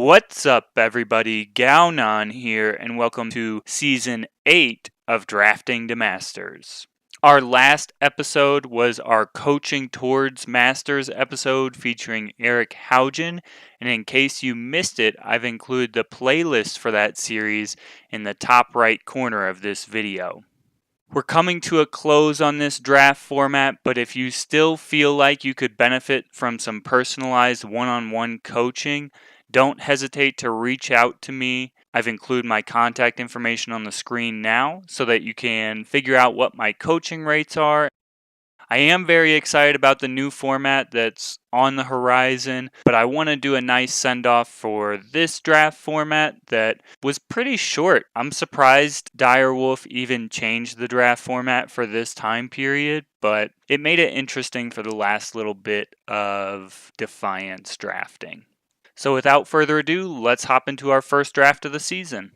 What's up, everybody? Gaonan here, and welcome to Season 8 of Drafting to Masters. Our last episode was our Coaching Towards Masters episode featuring Eric Haugen, and in case you missed it, I've included the playlist for that series in the top right corner of this video. We're coming to a close on this draft format, but if you still feel like you could benefit from some personalized one-on-one coaching, don't hesitate to reach out to me. I've included my contact information on the screen now so that you can figure out what my coaching rates are. I am very excited about the new format that's on the horizon, but I want to do a nice send-off for this draft format that was pretty short. I'm surprised Direwolf even changed the draft format for this time period, but it made it interesting for the last little bit of Defiance drafting. So without further ado, let's hop into our first draft of the season.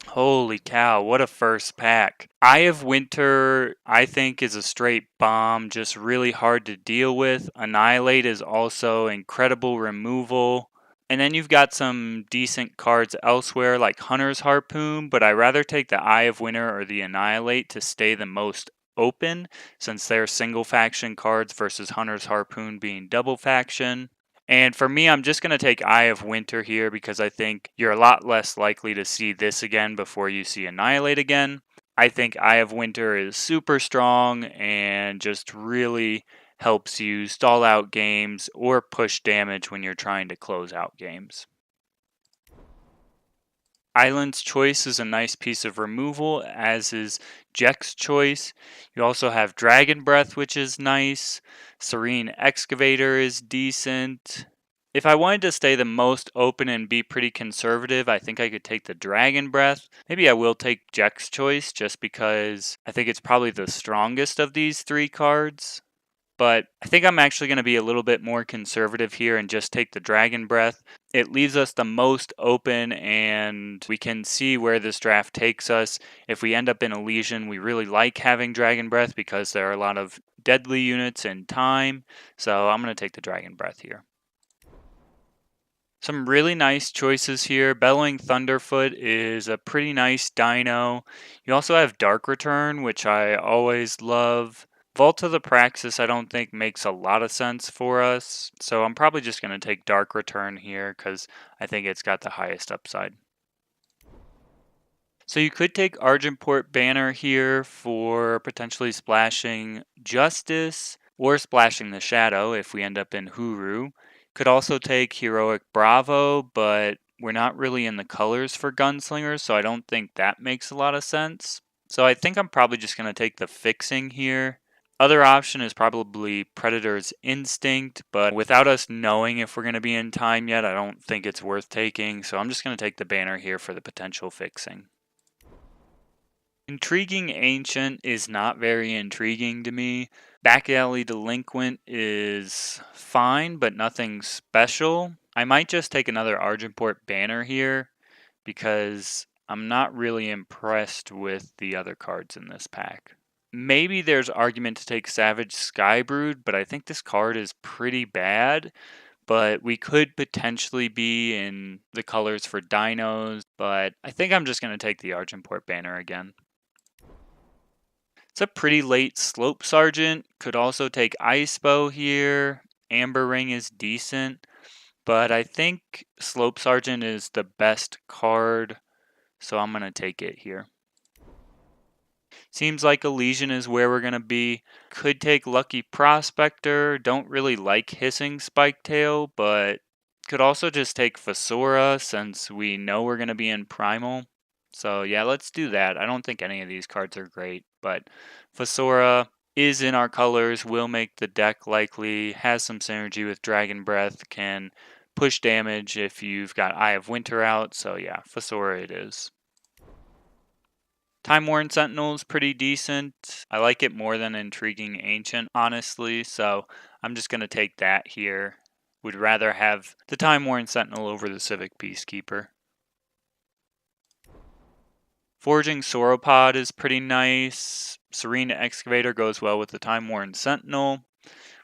Holy cow, what a first pack. Eye of Winter, I think, is a straight bomb, just really hard to deal with. Annihilate is also incredible removal. And then you've got some decent cards elsewhere like Hunter's Harpoon, but I rather take the Eye of Winter or the Annihilate to stay the most open, since they're single faction cards versus Hunter's Harpoon being double faction. And for me, I'm just going to take Eye of Winter here because I think you're a lot less likely to see this again before you see Annihilate again. I think Eye of Winter is super strong and just really helps you stall out games or push damage when you're trying to close out games. Island's Choice is a nice piece of removal, as is Jek's Choice. You also have Dragon Breath, which is nice. Serene Excavator is decent. If I wanted to stay the most open and be pretty conservative, I think I could take the Dragon Breath. Maybe I will take Jek's Choice just because I think it's probably the strongest of these three cards. But I think I'm actually going to be a little bit more conservative here and just take the Dragon Breath. It leaves us the most open and we can see where this draft takes us. If we end up in Elysian, we really like having Dragon Breath because there are a lot of deadly units in time. So I'm going to take the Dragon Breath here. Some really nice choices here. Bellowing Thunderfoot is a pretty nice dino. You also have Dark Return, which I always love. Vault of the Praxis I don't think makes a lot of sense for us, so I'm probably just going to take Dark Return here because I think it's got the highest upside. So you could take Argentport Banner here for potentially splashing Justice or splashing the Shadow if we end up in Huru. Could also take Heroic Bravo, but we're not really in the colors for Gunslingers, so I don't think that makes a lot of sense. So I think I'm probably just going to take the Fixing here. Other option is probably Predator's Instinct, but without us knowing if we're going to be in time yet, I don't think it's worth taking, so I'm just going to take the Banner here for the potential fixing. Intriguing Ancient is not very intriguing to me. Back Alley Delinquent is fine, but nothing special. I might just take another Argentport Banner here because I'm not really impressed with the other cards in this pack. Maybe there's argument to take Savage Skybrood, but I think this card is pretty bad. But we could potentially be in the colors for dinos, but I think I'm just going to take the Argentport Banner again. It's a pretty late Slope Sergeant. Could also take Ice Bow here. Amber Ring is decent, but I think Slope Sergeant is the best card, so I'm going to take it here. Seems like Elysian is where we're going to be. Could take Lucky Prospector. Don't really like Hissing Spiketail, but could also just take Fosora since we know we're going to be in Primal. So yeah, let's do that. I don't think any of these cards are great, but Fosora is in our colors, will make the deck likely, has some synergy with Dragon Breath, can push damage if you've got Eye of Winter out. So yeah, Fosora it is. Time Worn Sentinel is pretty decent. I like it more than Intriguing Ancient, honestly, so I'm just going to take that here. Would rather have the Time Worn Sentinel over the Civic Peacekeeper. Forging Sauropod is pretty nice. Serene Excavator goes well with the Time Worn Sentinel.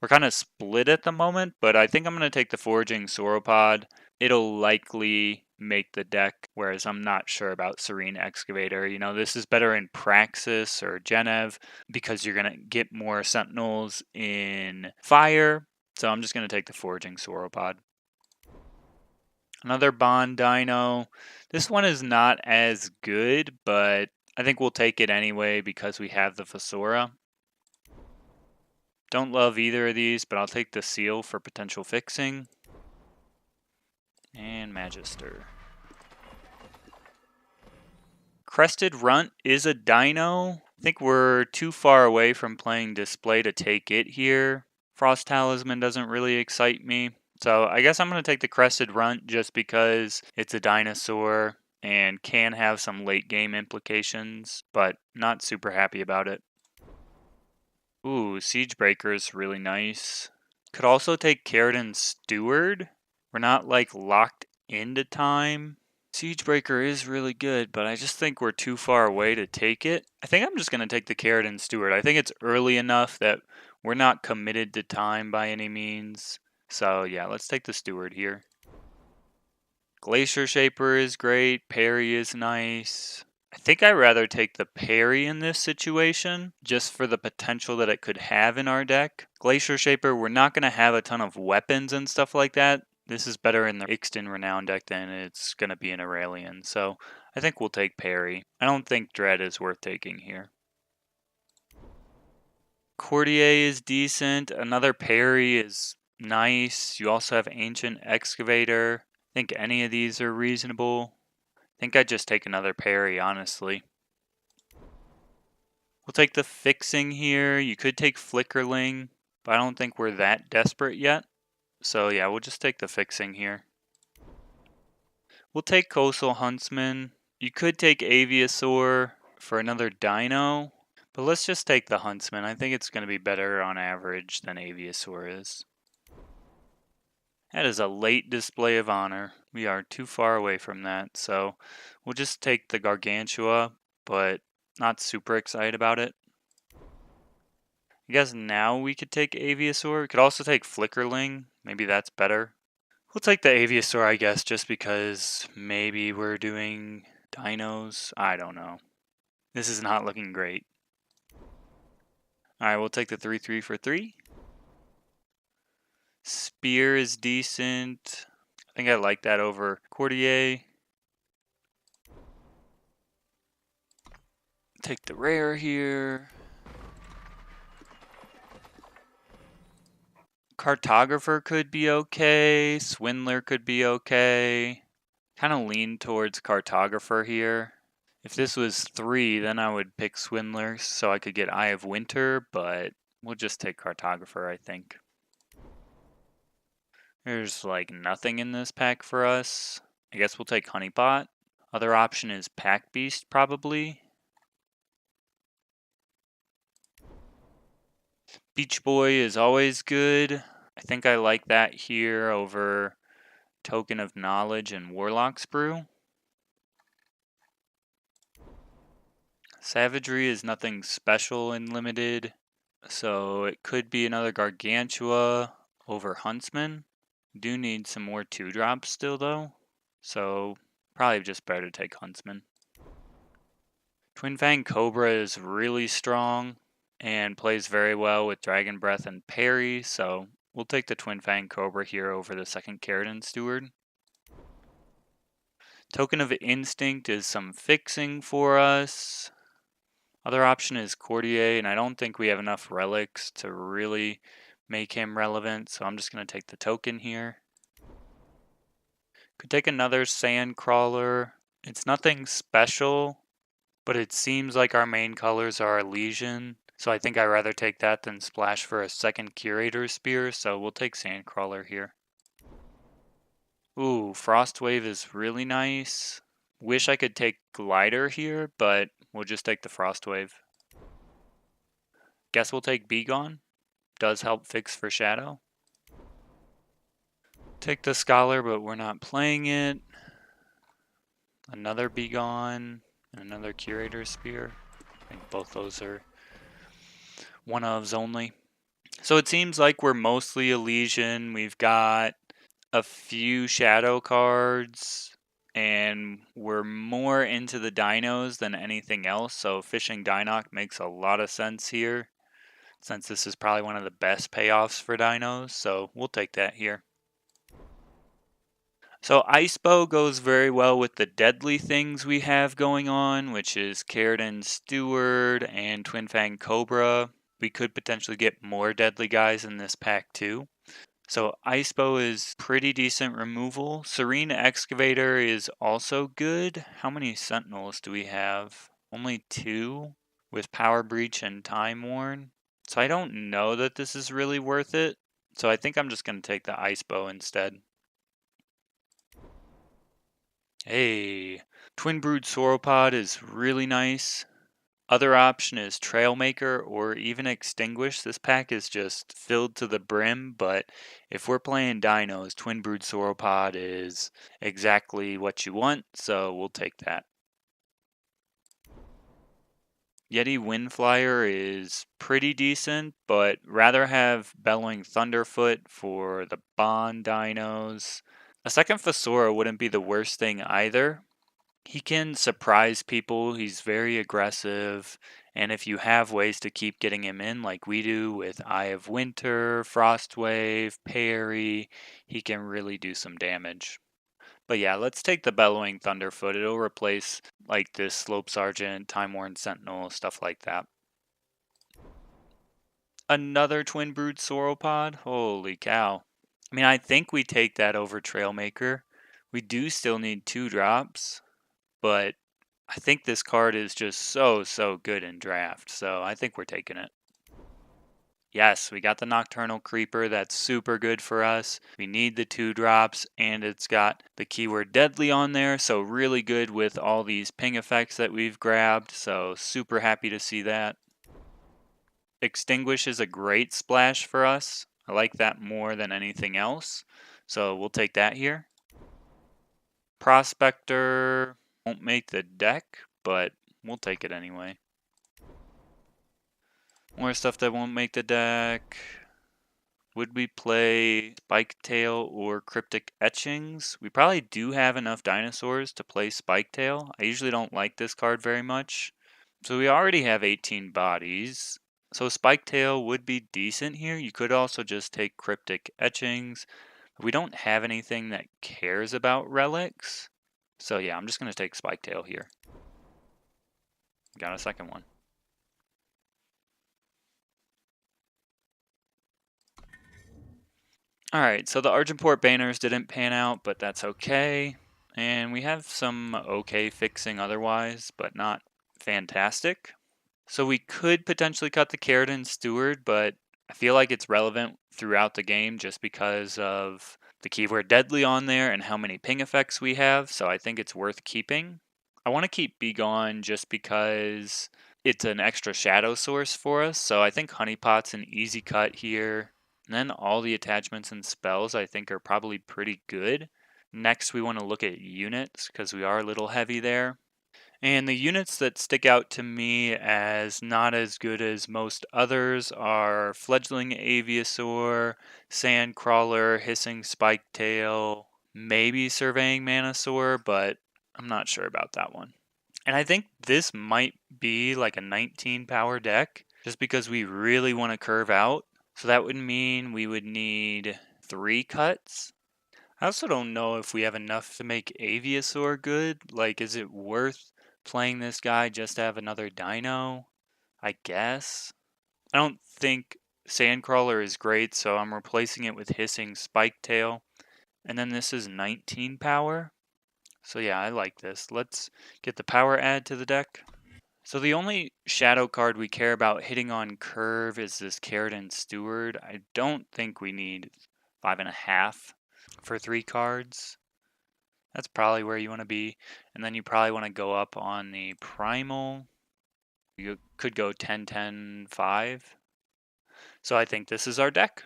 We're kind of split at the moment, but I think I'm going to take the Foraging Sauropod. It'll likely make the deck, whereas I'm not sure about Serene Excavator. You know, this is better in Praxis or Genev because you're going to get more Sentinels in Fire. So I'm just going to take the Foraging Sauropod. Another Bond Dino. This one is not as good, but I think we'll take it anyway because we have the Fossora. Don't love either of these, but I'll take the Seal for potential fixing. And Magister. Crested Runt is a dino. I think we're too far away from playing Display to take it here. Frost Talisman doesn't really excite me. So I guess I'm going to take the Crested Runt just because it's a dinosaur and can have some late game implications, but not super happy about it. Ooh, Siegebreaker is really nice. Could also take Curated Steward. We're not like locked into time. Siegebreaker is really good, but I just think we're too far away to take it. I think I'm just going to take the Curated Steward. I think it's early enough that we're not committed to time by any means. So yeah, let's take the Steward here. Glacier Shaper is great. Parry is nice. I think I'd rather take the Parry in this situation, just for the potential that it could have in our deck. Glacier Shaper, we're not going to have a ton of weapons and stuff like that. This is better in the Ixtun Renown deck than it's going to be in Aurelian, so I think we'll take Parry. I don't think Dread is worth taking here. Courtier is decent. Another Parry is nice. You also have Ancient Excavator. I think any of these are reasonable. I think I'd just take another Parry, honestly. We'll take the Fixing here. You could take Flickerling, but I don't think we're that desperate yet. So yeah, we'll just take the Fixing here. We'll take Coastal Huntsman. You could take Aviasaur for another Dino, but let's just take the Huntsman. I think it's going to be better on average than Aviasaur is. That is a late Display of Honor. We are too far away from that, so we'll just take the Gargantua, but not super excited about it. I guess now we could take Aviasaur. We could also take Flickerling. Maybe that's better. We'll take the Aviasaur, I guess, just because maybe we're doing dinos. I don't know. This is not looking great. Alright, we'll take the 3/3 for 3. Spear is decent. I think I like that over Courtier. Take the rare here. Cartographer could be okay. Swindler could be okay. Kind of lean towards Cartographer here. If this was 3, then I would pick Swindler so I could get Eye of Winter, but we'll just take Cartographer, I think. There's like nothing in this pack for us. I guess we'll take Honeypot. Other option is Pack Beast, probably. Beach Boy is always good. I think I like that here over Token of Knowledge and Warlock's Brew. Savagery is nothing special in limited, so it could be another Gargantua over Huntsman. Do need some more 2-drops still though, so probably just better to take Huntsman. Twin Fang Cobra is really strong and plays very well with Dragon Breath and Parry, so we'll take the Twin Fang Cobra here over the second Curated Steward. Token of Instinct is some fixing for us. Other option is Courtier, and I don't think we have enough relics to really make him relevant, so I'm just going to take the token here. Could take another Sandcrawler. It's nothing special, but it seems like our main colors are Elysian, so I think I'd rather take that than splash for a second Curator Spear, so we'll take Sandcrawler here. Ooh, Frostwave is really nice. Wish I could take Glider here, but we'll just take the Frostwave. Guess we'll take Begone. Does help fix for Shadow. Take the Scholar, but we're not playing it. Another Begone, and another Curator Spear. I think both those are one-ofs only. So it seems like we're mostly Elysian. We've got a few shadow cards, and we're more into the dinos than anything else. So fishing Dinoc makes a lot of sense here, since this is probably one of the best payoffs for dinos. So we'll take that here. So Ice Bow goes very well with the deadly things we have going on, which is Curated Steward and Twin Fang Cobra. We could potentially get more deadly guys in this pack too. So Ice Bow is pretty decent removal. Serene Excavator is also good. How many Sentinels do we have? Only 2 with Power Breach and Time Worn. So I don't know that this is really worth it. So I think I'm just going to take the Ice Bow instead. Hey, Twin Brood Sauropod is really nice. Other option is Trailmaker or even Extinguish. This pack is just filled to the brim, but if we're playing dinos, Twin Brood Sauropod is exactly what you want, so we'll take that. Yeti Windflyer is pretty decent, but rather have Bellowing Thunderfoot for the Bond dinos. A second Fossora wouldn't be the worst thing either. He can surprise people. He's very aggressive. And if you have ways to keep getting him in, like we do with Eye of Winter, Frostwave, Parry, he can really do some damage. But yeah, let's take the Bellowing Thunderfoot. It'll replace like this Slope Sergeant, Time Worn Sentinel, stuff like that. Another Twin Brood Sauropod? Holy cow. I mean, I think we take that over Trailmaker. We do still need 2 drops, but I think this card is just so good in draft, so I think we're taking it. Yes, we got the Nocturnal Creeper. That's super good for us. We need the 2 drops, and it's got the keyword Deadly on there, so really good with all these ping effects that we've grabbed, so super happy to see that. Extinguish is a great splash for us. I like that more than anything else, so we'll take that here. Prospector won't make the deck, but we'll take it anyway. More stuff that won't make the deck. Would we play Spiketail or Cryptic Etchings? We probably do have enough dinosaurs to play Spiketail. I usually don't like this card very much. So we already have 18 bodies. So Spiketail would be decent here. You could also just take Cryptic Etchings. We don't have anything that cares about relics. So yeah, I'm just going to take Spiketail here. Got a second one. Alright, so the Argenport banners didn't pan out, but that's okay. And we have some okay fixing otherwise, but not fantastic. So we could potentially cut the Curated Steward, but I feel like it's relevant throughout the game just because of the keyword Deadly on there and how many ping effects we have, so I think it's worth keeping. I want to keep Begone just because it's an extra shadow source for us, so I think Honeypot's an easy cut here. And then all the attachments and spells I think are probably pretty good. Next we want to look at units because we are a little heavy there. And the units that stick out to me as not as good as most others are Fledgling Aviasaur, Sandcrawler, Hissing Spiketail, maybe Surveying Manosaur, but I'm not sure about that one. And I think this might be like a 19 power deck just because we really want to curve out. So that would mean we would need 3 cuts. I also don't know if we have enough to make Aviasaur good. Like, is it worth playing this guy just to have another dino? I guess. I don't think Sandcrawler is great, so I'm replacing it with Hissing Spiketail. And then this is 19 power. So yeah, I like this. Let's get the power add to the deck. So the only shadow card we care about hitting on curve is this Curated Steward. I don't think we need 5.5 for 3 cards. That's probably where you want to be. And then you probably want to go up on the primal. You could go 10, 10, 5. So I think this is our deck.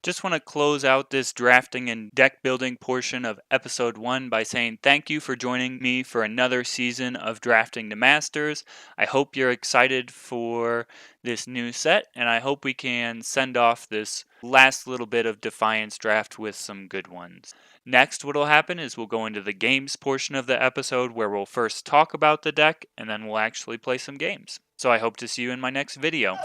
Just want to close out this drafting and deck building portion of episode 1 by saying thank you for joining me for another season of Drafting to Masters. I hope you're excited for this new set, and I hope we can send off this last little bit of Defiance draft with some good ones. Next, what will happen is we'll go into the games portion of the episode where we'll first talk about the deck, and then we'll actually play some games. So I hope to see you in my next video.